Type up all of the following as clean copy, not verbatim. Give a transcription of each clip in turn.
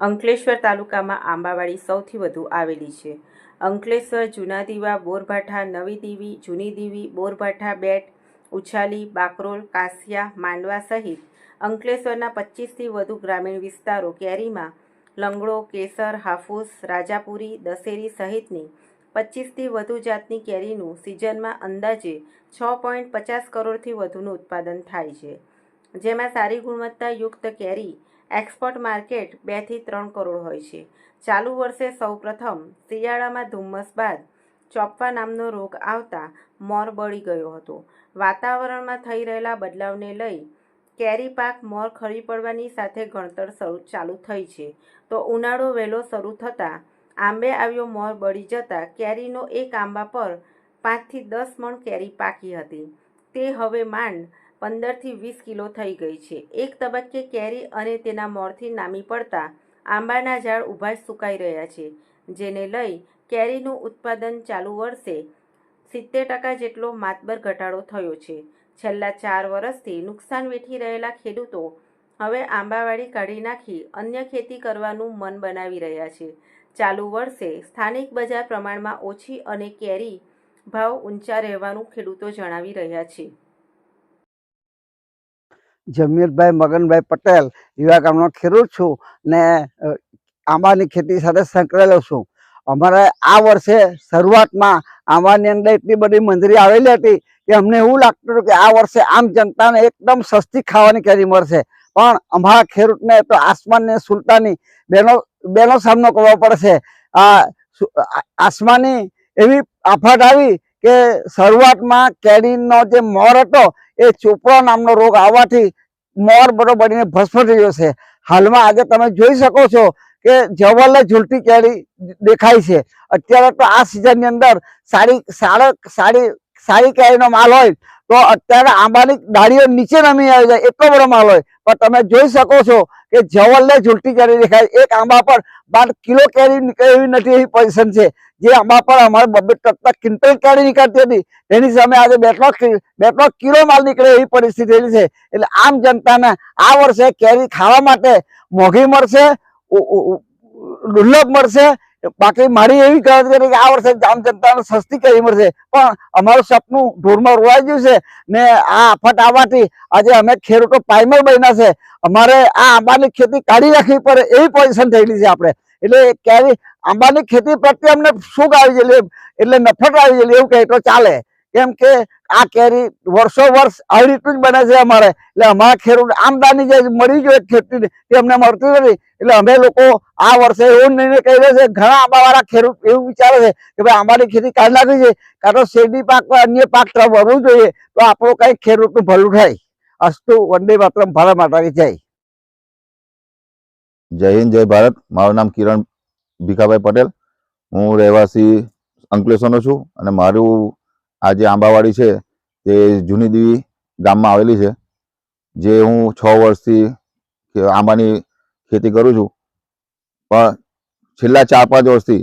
અંકલેશ્વર તાલુકામાં આંબાવાડી સૌથી વધુ આવેલી છે. અંકલેશ્વર, જૂના દીવા, બોરભાઠા, નવી દીવી, જૂની દીવી, બોરભાઠા, બેટ, ઉછાલી, બાકરોલ, કાસિયા, માંડવા સહિત અંકલેશ્વરના 25થી વધુ ગ્રામીણ વિસ્તારો કેરીમાં લંગડો, કેસર, હાફૂસ, રાજાપુરી, દશેરી સહિતની 25થી વધુ જાતની કેરીનું સિઝનમાં અંદાજે 6.50 કરોડથી વધુનું ઉત્પાદન થાય છે. જેમાં સારી ગુણવત્તાયુક્ત કેરી એક્સપોર્ટ માર્કેટ 2 થી 3 કરોડ હોય છે. ચાલુ વર્ષે સૌપ્રથમ શિયાળામાં ધુમ્મસ બાદ ચોપ્પા નામનો રોગ આવતા મોર બળી ગયો હતો. વાતાવરણમાં થઈ રહેલા બદલાવને લઈ કેરી પાક મોર ખરી પડવાની સાથે ગણતર ચાલુ થઈ છે. તો ઉનાળો વહેલો શરૂ થતાં આંબે આવ્યો મોર બળી જતાં કેરીનો એક આંબા પર 5 થી 10 મણ કેરી પાકી હતી તે હવે માંડ 15 થી 20 કિલો થઈ ગઈ છે. એક તબક્કે કેરી અને તેના મોરથી નામી પડતા આંબાના ઝાડ ઊભા સુકાઈ રહ્યા છે, જેને લઈ કેરીનું ઉત્પાદન ચાલુ વર્ષે 70% જેટલો માતબર ઘટાડો થયો છે. છેલ્લા 4 વર્ષથી નુકસાન વેઠી રહેલા ખેડૂતો હવે આંબાવાડી કાઢી નાખી અન્ય ખેતી કરવાનું મન બનાવી રહ્યા છે. ચાલુ વર્ષે સ્થાનિક બજાર પ્રમાણમાં ઓછી અને કેરી ભાવ ઊંચા રહેવાનું ખેડૂતો જણાવી રહ્યા છે. જમીરભાઈ મગનભાઈ પટેલ યુવા ગામનો ખેડૂત છું ને આંબાની ખેતી સાથે સંકળાયેલો છું. અમારે આ વર્ષે શરૂઆતમાં આંબાની અંદર એટલી બધી મંજરી આવેલી હતી કે અમને એવું લાગતું હતું કે આ વર્ષે આમ જનતાને એકદમ સસ્તી ખાવાની કેરી મળશે, પણ અમારા ખેડૂતને તો આસમાનની સુલતાની બેનો સામનો કરવો પડશે. આસમાની એવી આફત આવી કે શરૂઆતમાં કેરીનો જે મોર હતો એ ચોપડો નામનો રોગ આવવાથી મોર બધો બળીને ભસ્મ થઈ ગયો છે. હાલમાં આજે તમે જોઈ શકો છો કે જવલ્લે ઝૂલતી કેરી દેખાય છે. અત્યારે તો આ સિઝનની અંદર સારી કેરીનો માલ હોય તો અત્યારે આંબાની ડાળીઓ નીચે નમી આવી જાય એટલો બધો માલ હોય, પણ તમે જોઈ શકો છો કે જવલ્લે ઝૂલતી કેરી દેખાય. એક આંબા પર 12 કિલો કેરી નીકળે એવી નથી એવી પોઝિશન છે. જે આંબા પર અમારે 2-3 ક્વિન્ટલ કેરી નીકળતી હતી તેની સામે આજે 2-3 કિલો માલ નીકળે એવી પરિસ્થિતિ થયેલી છે. એટલે આમ જનતાને આ વર્ષે કેરી ખાવા માટે મોંઘી મળશે, દુર્લભ મળશે. બાકી મારી એવી ગણતરી કે આ વર્ષે આમ જનતાને સસ્તી કેરી મળશે, પણ અમારું સપનું ઢોરમાં રોવાઈ ગયું છે ને આ આફત આવવાથી આજે અમે ખેડૂતો પાયમાલ બન્યા છે. અમારે આ આંબાની ખેતી કાઢી રાખવી પડે એવી પોઝિશન થયેલી છે. આપણે એટલે કેરી આંબાની ખેતી પ્રત્યે અમને સુખ આવી ગયેલી એટલે નફરત આવી ગયેલી એવું કહે તો ચાલે, કેમ કે આ કેરી વર્ષો વર્ષ આવી રીતનું જ બને છે અમારે. એટલે અમારા ખેડૂત આમદાની જે મળી જોઈએ ખેતી એ અમને મળતી નથી. એટલે અમે લોકો આ વર્ષે એવો નિર્ણય કરી રહ્યા છે. ઘણા આંબાવાળા ખેડૂત એવું વિચારે છે કે ભાઈ આંબાની ખેતી કાઢી નાખવી છે, કાં તો શેરડી પાક પર અન્ય પાક તરફ વળવું જોઈએ તો આપણું કઈ ખેડૂતનું ભલું થાય. અસ્તુ. વંદે માતરમ. ભારત માતા કી જય. જય હિન્દ, જય ભારત. મારું નામ કિરણ ભીખાભાઈ પટેલ. હું રહેવાસી અંકલેશ્વરનો છું અને મારું આ જે આંબાવાડી છે તે જૂની દીવી ગામમાં આવેલી છે. જે હું 6 વર્ષથી આંબાની ખેતી કરું છું, પણ છેલ્લા 4-5 વર્ષથી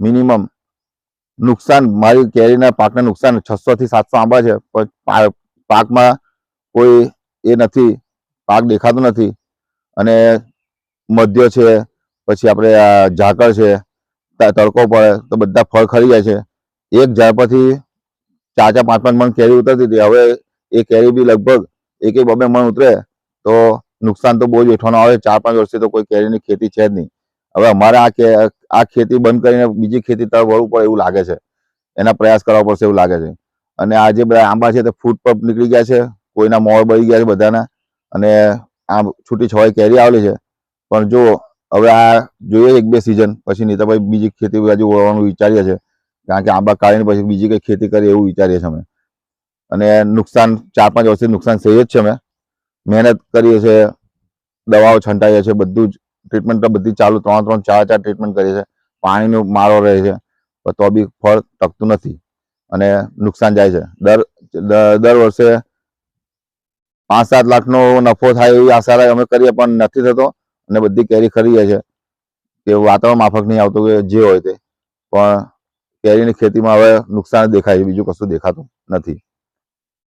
મિનિમમ નુકસાન, મારી કેરીના પાકને નુકસાન 600 થી 700 આંબા છે, પણ પાકમાં કોઈ એ નથી, પાક દેખાતો નથી. અને મધ્ય છે, પછી આપણે આ ઝાકળ છે, તડકો પડે તો બધા ફળ ખરી જાય છે. એક ઝાડ પરથી 4-5 મણ કેરી ઉતરતી હતી, હવે એ કેરી બી લગભગ 1-2 મણ ઉતરે તો નુકસાન તો બહુ જ વેઠવાનું આવે. 4-5 વર્ષથી તો કોઈ કેરીની ખેતી છે જ નહીં. હવે અમારે આ ખેતી બંધ કરીને બીજી ખેતી તરફ વળવું પડે એવું લાગે છે. એના પ્રયાસ કરવા પડશે એવું લાગે છે. અને આ જે બધા આંબા છે તે ફૂટ પર નીકળી ગયા છે, કોઈના મોર બળી ગયા છે બધાના, અને આ છૂટી છવાઈ કેરી આવેલી છે. પણ જો હવે આ જોઈએ 1-2 સિઝન પછી નહીં તો ભાઈ બીજી ખેતી બાજુ વળવાનું વિચારીએ છીએ, કારણ કે આંબા કાઢીને પછી બીજી કંઈ ખેતી કરીએ એવું વિચારીએ છીએ અમે. અને નુકસાન 4-5 વર્ષથી નુકસાન સહી જ છે. અમે મહેનત કરીએ છીએ, દવાઓ છંટાઈએ છીએ, બધું જ ટ્રીટમેન્ટ તો બધી ચાલુ 3-3, 4-4 ટ્રીટમેન્ટ કરીએ છીએ. પાણીનો મારો રહે છે તો બી ફળ ટકતું નથી અને નુકસાન જાય છે. દર વર્ષે 5-7 લાખનો નફો થાય એવી આશા અમે કરીએ, પણ નથી થતો અને બધી કેરી ખરી જાય છે. કે વાતાવરણ માફક નહીં આવતું કે જે હોય તે, પણ કેરીની ખેતીમાં હવે નુકસાન દેખાય છે, બીજું કશું દેખાતું નથી.